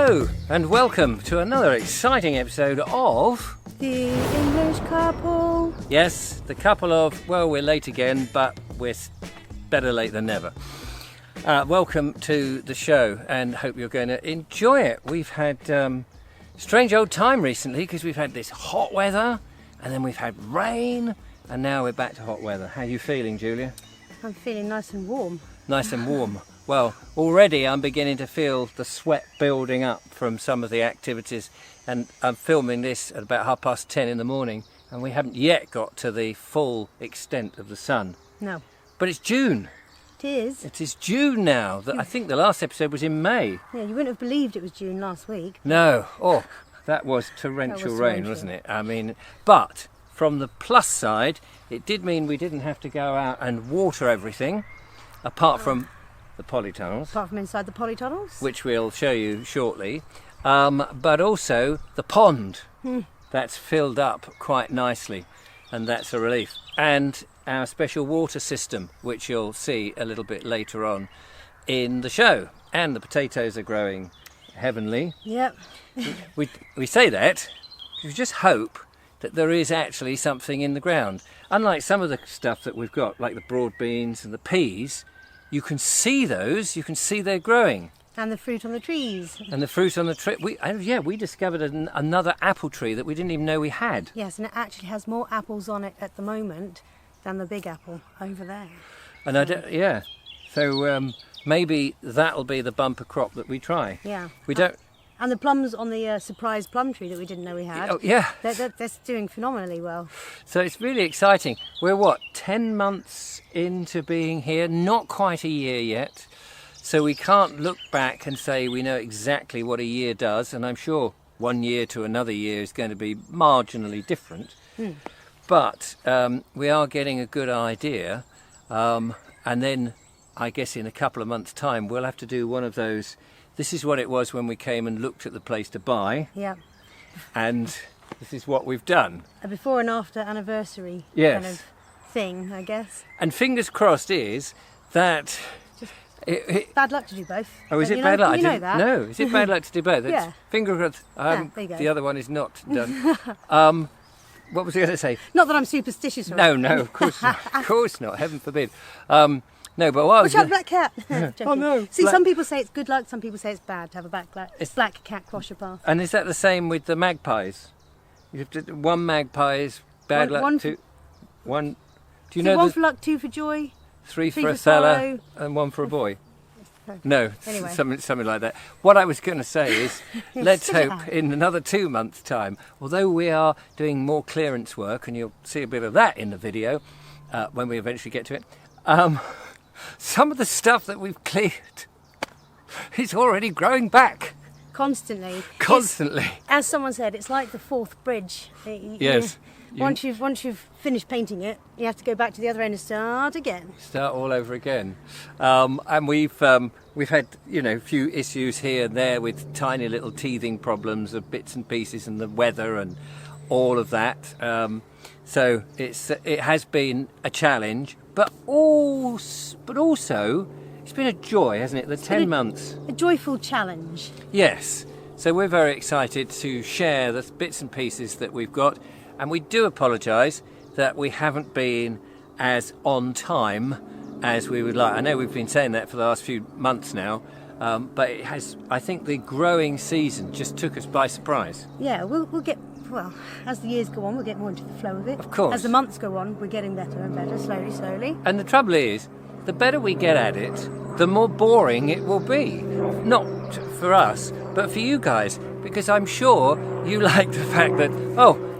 Hello and welcome to another exciting episode of The English Couple. Yes, the couple of, well, we're late again, but we're better late than never. Welcome to the show and hope you're going to enjoy it. We've had strange old time recently because we've had this hot weather and then we've had rain and now we're back to hot weather. How are you feeling, Julia? I'm feeling nice and warm. Nice and warm. Well, already I'm beginning to feel the sweat building up from some of the activities, and I'm filming this at about 10:30 in the morning and we haven't yet got to the full extent of the sun. No. But it's June. It is. It is June now. I think the last episode was in May. Yeah, you wouldn't have believed it was June last week. No. Oh, that was torrential rain, wasn't it? I mean, but from the plus side, it did mean we didn't have to go out and water everything, apart from the polytunnels. Apart from inside the polytunnels. Which we'll show you shortly. But also the pond. That's filled up quite nicely, and that's a relief. And our special water system, which you'll see a little bit later on in the show. And the potatoes are growing heavenly. Yep. We say that, we just hope that there is actually something in the ground. Unlike some of the stuff that we've got, like the broad beans and the peas, you can see those, you can see they're growing. And the fruit on the trees. And the fruit on the tree. We discovered another apple tree that we didn't even know we had. Yes, and it actually has more apples on it at the moment than the big apple over there. And so maybe that'll be the bumper crop that we try. Yeah. We don't. And the plums on the surprise plum tree that we didn't know we had. Oh, yeah. They're doing phenomenally well. So it's really exciting. We're 10 months into being here, not quite a year yet. So we can't look back and say we know exactly what a year does. And I'm sure 1 year to another year is going to be marginally different. But we are getting a good idea. And then I guess in a couple of months' time, we'll have to do one of those. This is what it was when we came and looked at the place to buy. Yeah. And this is what we've done. A before and after anniversary Yes. kind of thing, I guess. And fingers crossed is that... Bad luck to do both. Oh, is it bad luck? You know that. No, is it bad luck to do both? Yeah. Finger crossed. There you go. The other one is not done. What was I going to say? Not that I'm superstitious. Or No, of course not. Of course not. Heaven forbid. No, but what I was Watch out, black cat. Oh no. See, some people say it's good luck, some people say it's bad to have a black cat cross your path. And is that the same with the magpies? You have to, one magpie is bad luck. One two. One. Do you so know? one for luck, two for joy. Three for for a fella sorrow. and one for a boy. No, Anyway. something like that. What I was going to say is, let's hope in another 2 months' time, although we are doing more clearance work, and you'll see a bit of that in the video when we eventually get to it, some of the stuff that we've cleared is already growing back. Constantly. As someone said, it's like the fourth bridge. Yes. Once you've finished painting it, you have to go back to the other end and start again. Start all over again. And we've had a few issues here and there with tiny little teething problems of bits and pieces and the weather and all of that. So it has been a challenge, but also it's been a joy, hasn't it? The 10 months. A joyful challenge. Yes. So we're very excited to share the bits and pieces that we've got. And we do apologise that we haven't been as on time as we would like. I know we've been saying that for the last few months now, but it has. I think the growing season just took us by surprise. Yeah, we'll get. Well, as the years go on, we'll get more into the flow of it. Of course. As the months go on, we're getting better and better, slowly. And the trouble is, the better we get at it, the more boring it will be. Not for us, but for you guys, because I'm sure you like the fact that,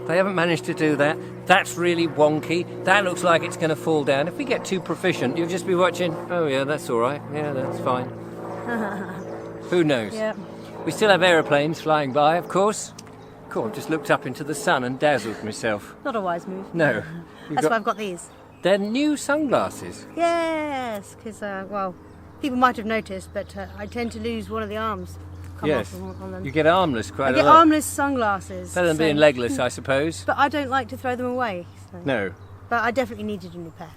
they haven't managed to do that. That's really wonky. That looks like it's going to fall down. If we get too proficient, you'll just be watching, oh yeah, that's all right. Yeah, that's fine. Who knows? Yeah. We still have aeroplanes flying by, of course. Cool, I've just looked up into the sun and dazzled myself. Not a wise move. No. That's why I've got these. They're new sunglasses. Yes, because, people might have noticed, but I tend to lose one of the arms. Yes, on them. you get armless quite a lot. I get armless sunglasses. Better than being legless, I suppose. But I don't like to throw them away. So. No. But I definitely needed a new pair.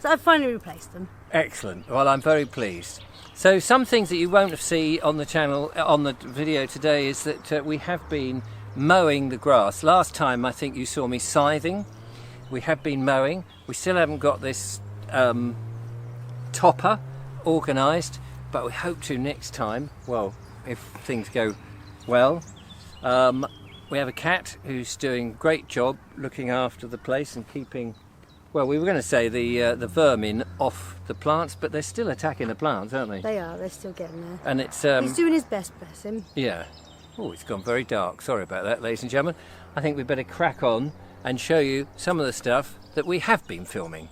I've finally replaced them. Excellent. Well, I'm very pleased. So some things that you won't see on the channel, on the video today, is that we have been mowing the grass. Last time I think you saw me scything. We have been mowing. We still haven't got this topper organised, but we hope to next time. Well, if things go well. We have a cat who's doing a great job looking after the place and keeping, well, we were going to say the vermin off the plants, but they're still attacking the plants, aren't they? They are. They're still getting there. And it's He's doing his best, bless him. yeah. Oh, it's gone very dark. Sorry about that, ladies and gentlemen. I think we better crack on and show you some of the stuff that we have been filming.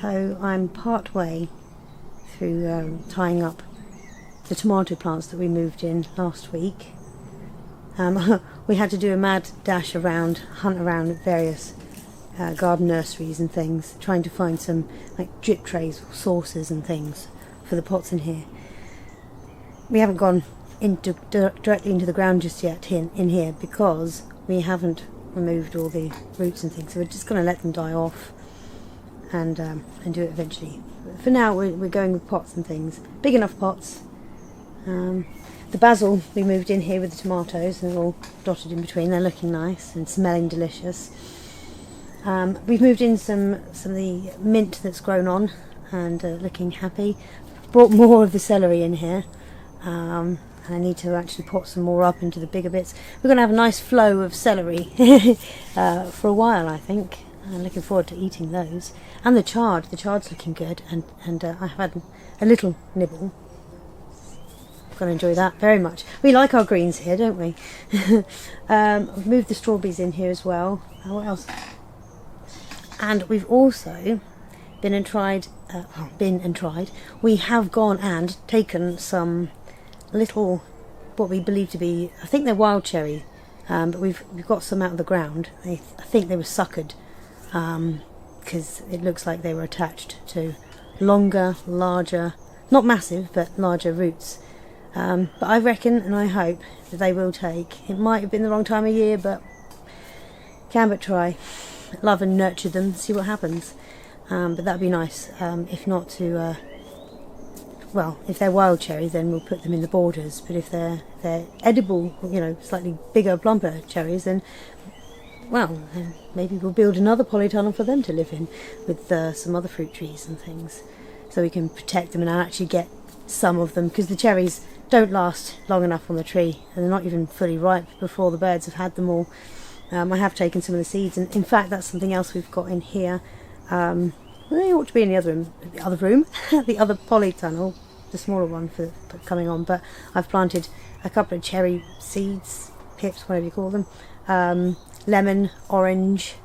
So I'm part way through tying up the tomato plants that we moved in last week. We had to do a mad dash around, hunt around at various garden nurseries and things, trying to find some like drip trays or saucers and things for the pots in here. We haven't gone directly into the ground just yet in here because we haven't removed all the roots and things, so we're just going to let them die off and do it eventually. For now we're going with pots and things, big enough pots. The basil we moved in here with the tomatoes, and they're all dotted in between. They're looking nice and smelling delicious. We've moved in some of the mint that's grown on and looking happy. Brought more of the celery in here, and I need to actually pot some more up into the bigger bits. We're going to have a nice flow of celery for a while, I think. I'm looking forward to eating those. And the chard's looking good, and I've had a little nibble. Going to enjoy that very much. We like our greens here, don't we? I've moved the strawberries in here as well. What else? And we've also been and tried. We have gone and taken some little, what we believe to be, I think they're wild cherry, but we've got some out of the ground. I think they were suckered, because it looks like they were attached to longer, larger, not massive, but larger roots. But I reckon and I hope that they will take. It might have been the wrong time of year, but can but try. Love and nurture them, see what happens. But that'd be nice. If not to, well, if they're wild cherries, then we'll put them in the borders. But if they're edible, slightly bigger, plumper cherries, then, well, then maybe we'll build another polytunnel for them to live in with some other fruit trees and things, so we can protect them and actually get some of them, because the cherries don't last long enough on the tree, and they're not even fully ripe before the birds have had them all. I have taken some of the seeds, and in fact that's something else we've got in here. They ought to be in the other room, the other polytunnel, the smaller one for coming on, but I've planted a couple of cherry seeds, pips, whatever you call them, lemon, orange.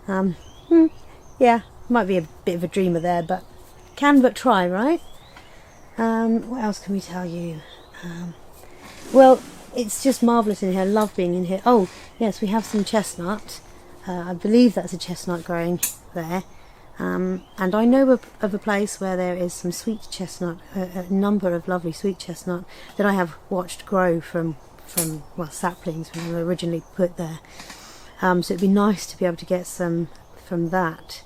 Yeah, might be a bit of a dreamer there, but can but try, right? What else can we tell you? Well, it's just marvellous in here. I love being in here. Oh, yes, we have some chestnut. I believe that's a chestnut growing there. And I know of a place where there is some sweet chestnut, a number of lovely sweet chestnut that I have watched grow from well, saplings when they were originally put there. So it'd be nice to be able to get some from that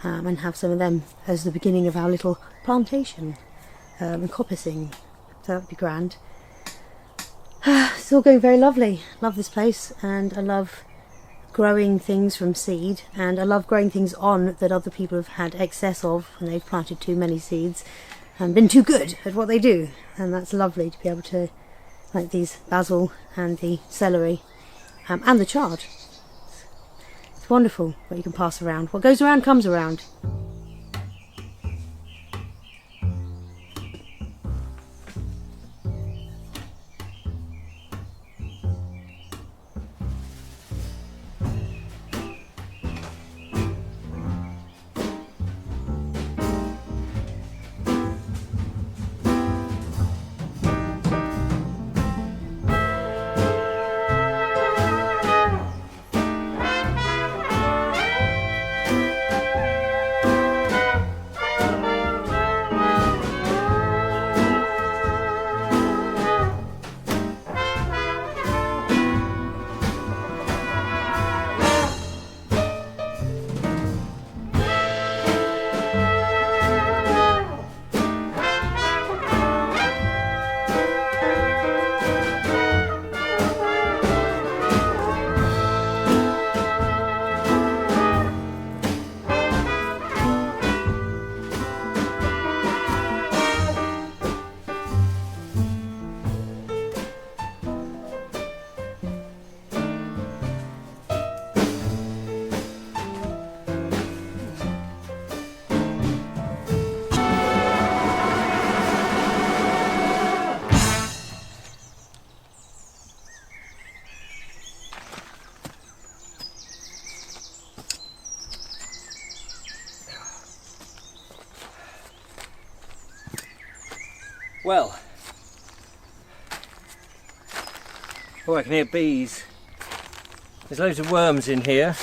and have some of them as the beginning of our little plantation and coppicing. So that would be grand. It's all going very lovely. Love this place, and I love growing things from seed, and I love growing things on that other people have had excess of when they've planted too many seeds and been too good at what they do. And that's lovely to be able to, like these basil and the celery and the chard. It's wonderful what you can pass around. What goes around comes around. Well, oh, I can hear bees. There's loads of worms in here.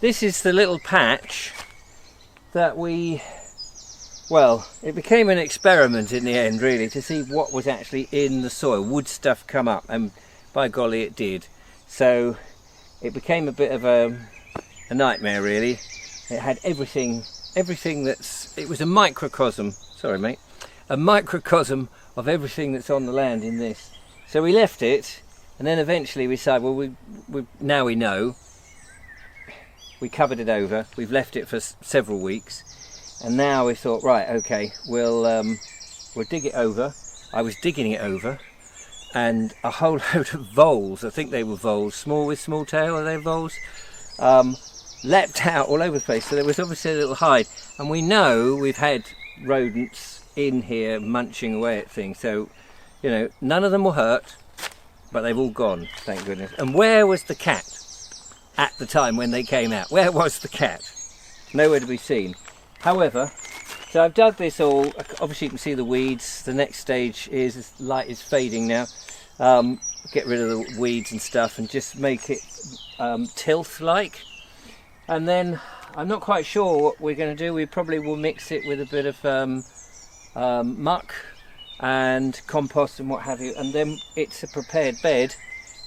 This is the little patch that well, it became an experiment in the end, really, to see what was actually in the soil. Would stuff come up? And by golly, it did. So it became a bit of a nightmare, really. It had everything it was a microcosm, sorry mate, a microcosm of everything that's on the land in this. So we left it, and then eventually we decided, well, now we know. We covered it over. We've left it for several weeks, and now we thought, right, okay, we'll dig it over. I was digging it over, and a whole load of voles, I think they were voles, small with small tail, are they voles? Leapt out all over the place. So there was obviously a little hide, and we know we've had rodents in here munching away at things, so you know, none of them were hurt, but they've all gone, thank goodness. And where was the cat at the time when they came out? Where was the cat? Nowhere to be seen. However, so I've dug this all. Obviously you can see the weeds. The next stage is, light is fading now, get rid of the weeds and stuff and just make it tilth like. And then I'm not quite sure what we're going to do. We probably will mix it with a bit of muck and compost and what have you, and then it's a prepared bed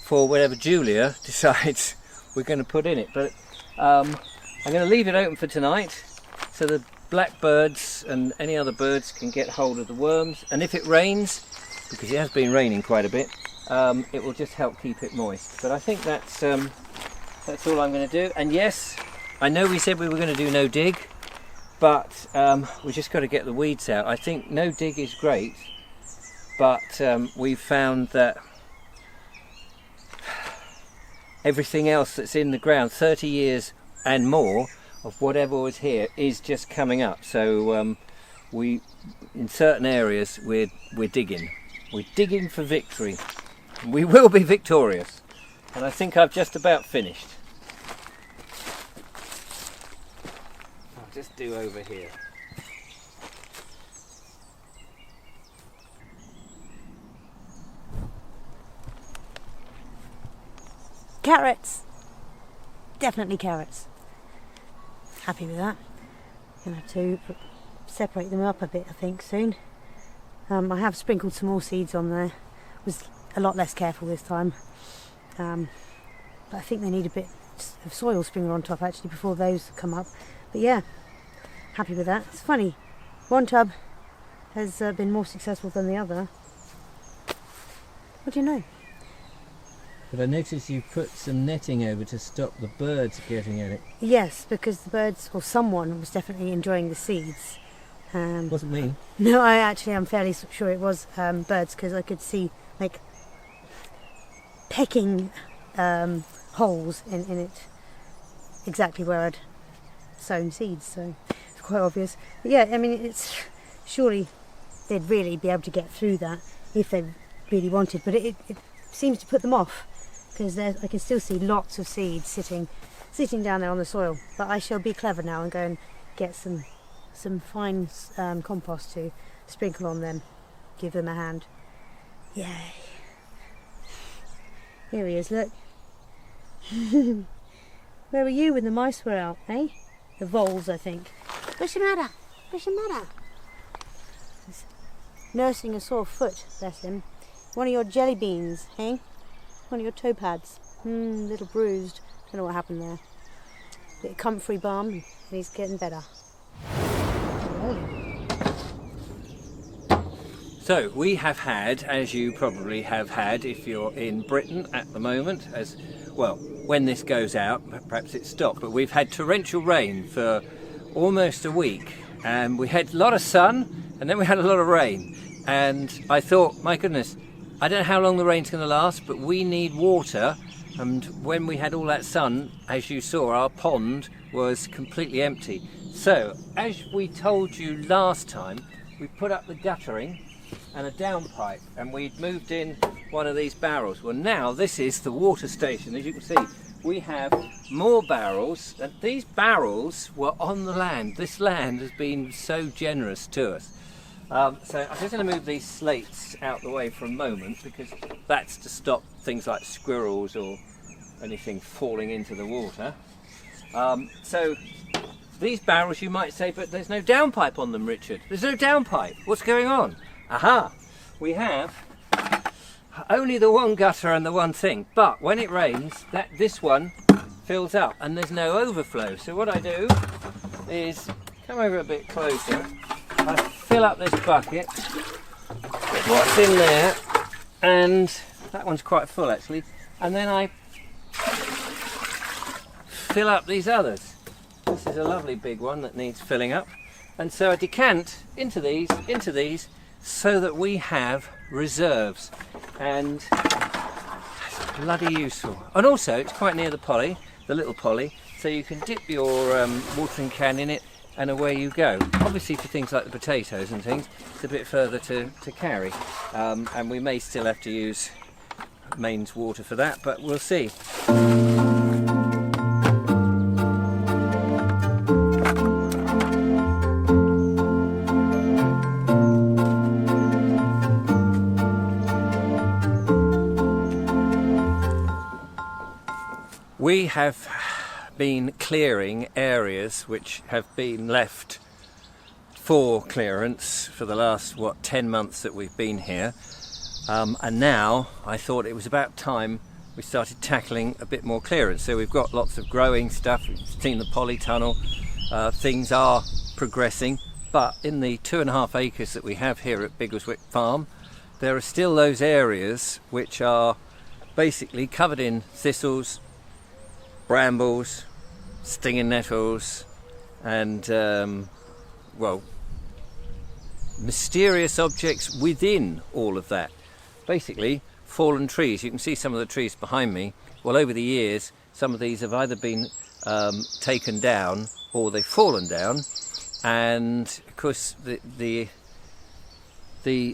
for whatever Julia decides we're going to put in it. But I'm going to leave it open for tonight so the blackbirds and any other birds can get hold of the worms, and if it rains, because it has been raining quite a bit, it will just help keep it moist. But I think that's all I'm going to do. And yes, I know we said we were going to do no dig, but we just got to get the weeds out. I think no dig is great, but we've found that everything else that's in the ground, 30 years and more of whatever was here, is just coming up. So we, in certain areas, we're digging. We're digging for victory. We will be victorious. And I think I've just about finished. I'll just do over here. Carrots! Definitely carrots. Happy with that. Gonna have to separate them up a bit, I think, soon. I have sprinkled some more seeds on there. Was a lot less careful this time. But I think they need a bit of soil sprinkled on top actually before those come up. But yeah, happy with that. It's funny, one tub has been more successful than the other. What do you know? But I noticed you put some netting over to stop the birds getting at it. Yes, because the birds, or someone, was definitely enjoying the seeds. Wasn't me. No, I'm fairly sure it was birds, because I could see like pecking holes in it, exactly where I'd sown seeds, so it's quite obvious. But yeah, I mean, it's surely they'd really be able to get through that if they really wanted, but it seems to put them off, because I can still see lots of seeds sitting down there on the soil. But I shall be clever now and go and get some fine compost to sprinkle on them, give them a hand. Yay! Here he is, look. Where were you when the mice were out, eh? The voles, I think. What's the matter? What's the matter? He's nursing a sore foot, bless him. One of your jelly beans, eh? One of your toe pads. Little bruised. Don't know what happened there. Bit of comfrey balm and he's getting better. So we have had, as you probably have had if you're in Britain at the moment, as well, when this goes out, perhaps it's stopped, but we've had torrential rain for almost a week, and we had a lot of sun and then we had a lot of rain, and I thought, my goodness, I don't know how long the rain's going to last, but we need water. And when we had all that sun, as you saw, our pond was completely empty. So, as we told you last time, we put up the guttering and a downpipe, and we'd moved in one of these barrels. Well, now this is the water station. As you can see, we have more barrels, and these barrels were on the land. This land has been so generous to us. So I'm just going to move these slates out the way for a moment, because that's to stop things like squirrels or anything falling into the water. So these barrels, you might say, but there's no downpipe on them, Richard. There's no downpipe. What's going on? Aha! We have only the one gutter and the one thing, but when it rains, this one fills up and there's no overflow. So what I do is come over a bit closer. I fill up this bucket with what's in there, and that one's quite full actually, and then I fill up these others. This is a lovely big one that needs filling up, and so I decant into these, so that we have reserves, and it's bloody useful. And also it's quite near the polly, the little polly, so you can dip your watering can in it and away you go. Obviously for things like the potatoes and things, it's a bit further to carry, and we may still have to use mains water for that, but we'll see. We have been clearing areas which have been left for clearance for the last 10 months that we've been here, and now I thought it was about time we started tackling a bit more clearance. So we've got lots of growing stuff. We've seen the polytunnel. Things are progressing, but in the 2.5 acres that we have here at Biggleswick Farm, there are still those areas which are basically covered in thistles, brambles, stinging nettles, and mysterious objects within all of that. Basically fallen trees. You can see some of the trees behind me. Well, over the years some of these have either been taken down or they've fallen down, and of course the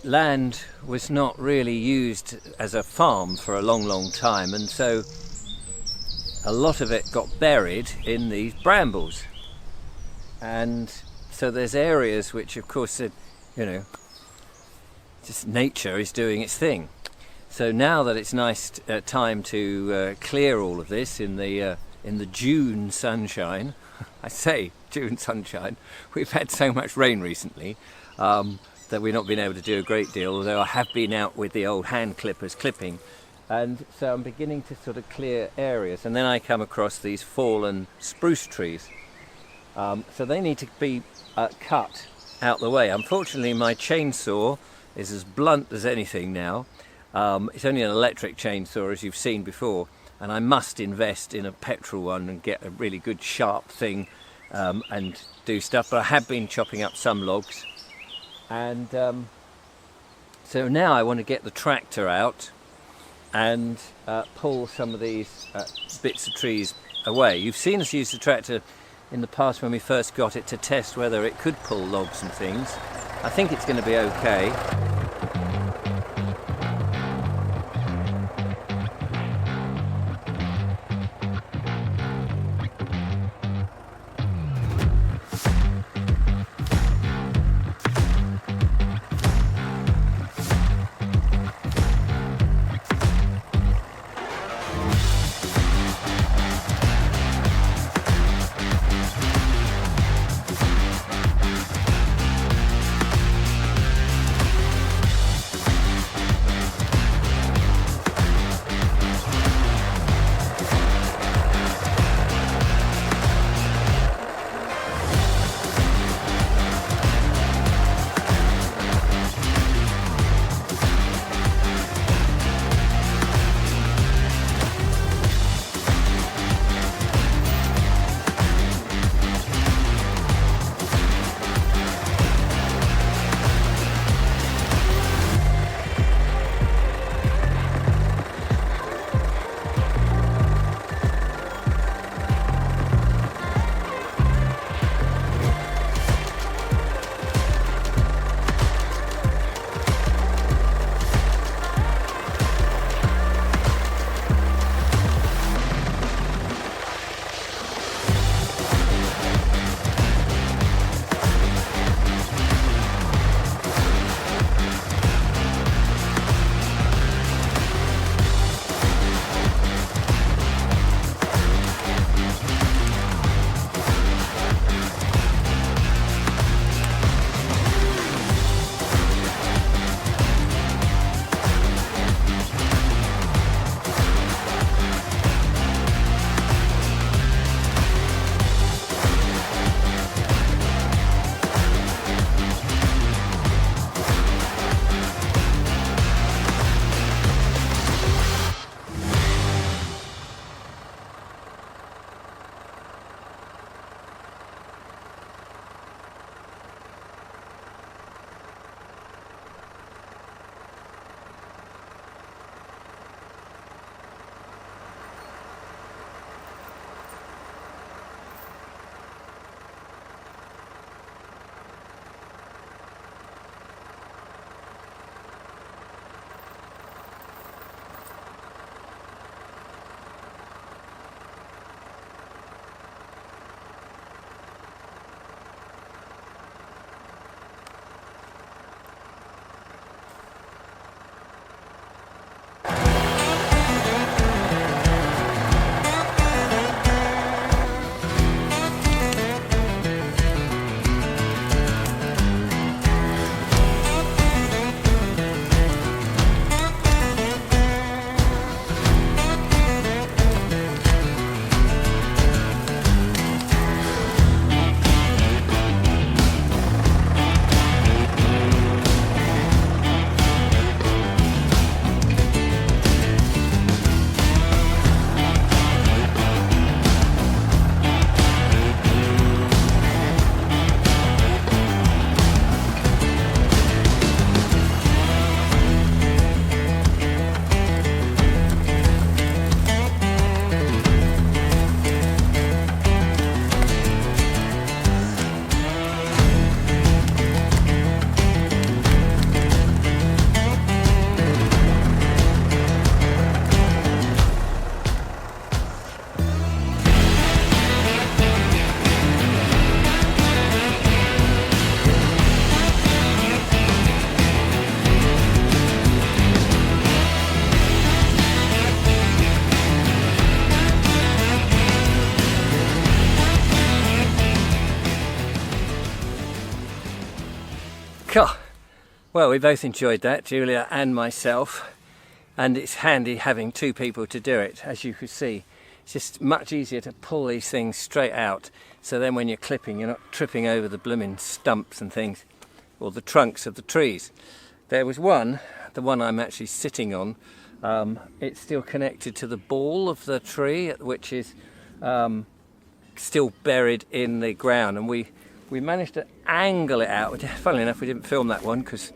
land was not really used as a farm for a long time, and so a lot of it got buried in these brambles, and so there's areas which of course are, just nature is doing its thing. So now that it's nice time to clear all of this in the June sunshine, I say June sunshine, we've had so much rain recently that we've not been able to do a great deal, although I have been out with the old hand clippers clipping, and so I'm beginning to sort of clear areas, and then I come across these fallen spruce trees. So they need to be cut out the way. Unfortunately, my chainsaw is as blunt as anything now. It's only an electric chainsaw, as you've seen before, and I must invest in a petrol one and get a really good sharp thing and do stuff. But I have been chopping up some logs, and so now I want to get the tractor out and pull some of these bits of trees away. You've seen us use the tractor in the past when we first got it to test whether it could pull logs and things. I think it's going to be okay. God. Well, we both enjoyed that, Julia and myself, and it's handy having two people to do it. As you can see, it's just much easier to pull these things straight out, so then when you're clipping, you're not tripping over the blooming stumps and things, or the trunks of the trees. There was one, the one I'm actually sitting on, it's still connected to the ball of the tree, which is still buried in the ground, and we managed to angle it out. Funnily enough, we didn't film that one because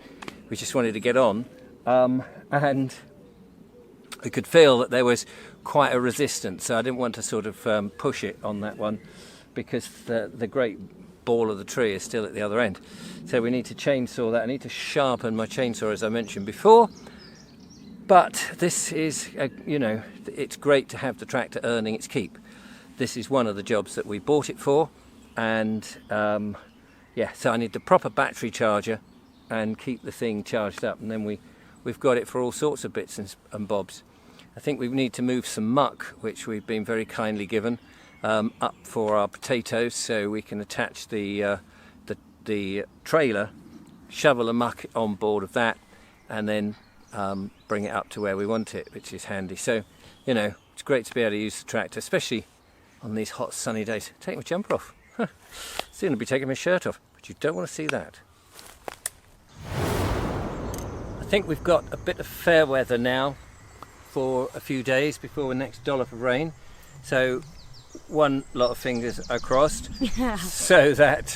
we just wanted to get on, and we could feel that there was quite a resistance, so I didn't want to sort of push it on that one because the great ball of the tree is still at the other end. So we need to chainsaw that. I need to sharpen my chainsaw, as I mentioned before. But this is, you know, it's great to have the tractor earning its keep. This is one of the jobs that we bought it for, and yeah, so I need the proper battery charger and keep the thing charged up, and then we've got it for all sorts of bits and bobs. I think we need to move some muck, which we've been very kindly given, up for our potatoes, so we can attach the trailer, shovel the muck on board of that, and then bring it up to where we want it, which is handy. So, you know, it's great to be able to use the tractor, especially on these hot sunny days. Take my jumper off. Soon I'll be taking my shirt off, but you don't want to see that. I think we've got a bit of fair weather now for a few days before the next dollop of rain. So one lot of fingers are crossed, Yeah. so that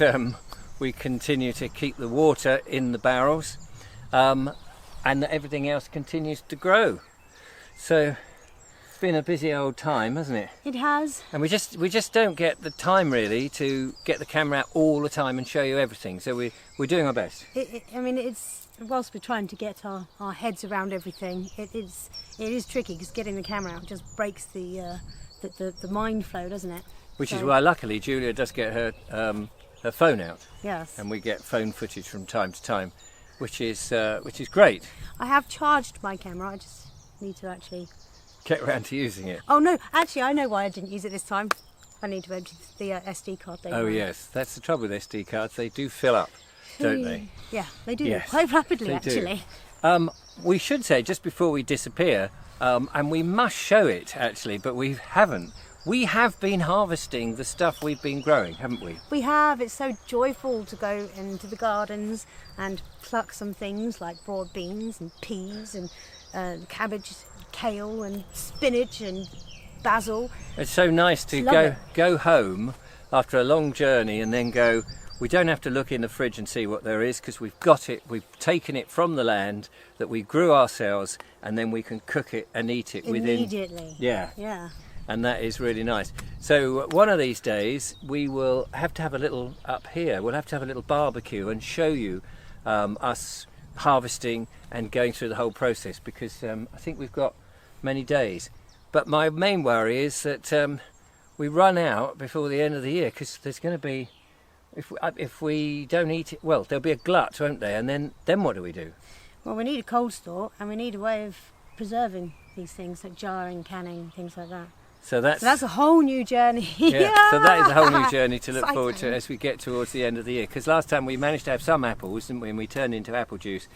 we continue to keep the water in the barrels, and that everything else continues to grow. So it's been a busy old time, hasn't it? It has. And we just don't get the time really to get the camera out all the time and show you everything. So we're doing our best. I mean, it's whilst we're trying to get our heads around everything, it is tricky because getting the camera out just breaks the mind flow, doesn't it? Which is why, luckily, Julia does get her phone out, Yes. and we get phone footage from time to time, which is great. I have charged my camera. I just need to actually Get around to using it. Oh no, actually I know why I didn't use it this time. I need to empty the SD card thing. Oh yes, that's the trouble with SD cards. They do fill up, don't they? Yeah, they do. Yes, Quite rapidly, they actually. do. We should say, just before we disappear, and we must show it actually, but we haven't. We have been harvesting the stuff we've been growing, haven't we? We have. It's so joyful to go into the gardens and pluck some things like broad beans and peas and cabbage, kale and spinach and basil. It's so nice to go home after a long journey and then go, we don't have to look in the fridge and see what there is because we've got it, we've taken it from the land that we grew ourselves, and then we can cook it and eat it immediately. Yeah. And that is really nice. So one of these days we will have to have a little up here. We'll have to have a little barbecue and show you us harvesting and going through the whole process, because I think we've got many days. But my main worry is that we run out before the end of the year, because there's going to be, if we don't eat it, well, there'll be a glut, won't there? And then what do we do? Well, we need a cold store and we need a way of preserving these things, like jarring, canning, things like that. So that's a whole new journey. Yeah, so that is a whole new journey to look Exciting. forward to as we get towards the end of the year. Because last time we managed to have some apples, didn't we? And we turned into apple juice.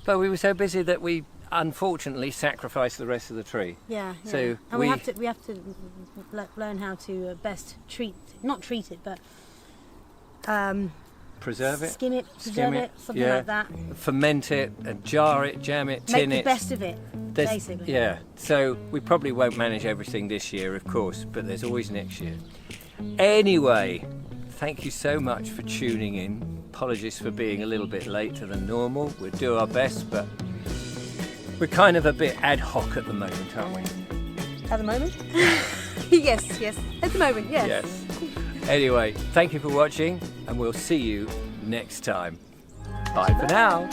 But we were so busy that we unfortunately sacrificed the rest of the tree. Yeah. So and we have to learn how to best not treat it, but preserve it, skim it, preserve it, something like that. Ferment it, and jar it, jam it, tin Make it. the best of it, basically. Yeah. So we probably won't manage everything this year, of course, but there's always next year. Anyway, thank you so much for tuning in. Apologies for being a little bit later than normal. We'll do our best, but we're kind of a bit ad hoc at the moment, aren't we? At the moment? Yes. At the moment, yes. Yes. Anyway, thank you for watching, and we'll see you next time. Bye for now.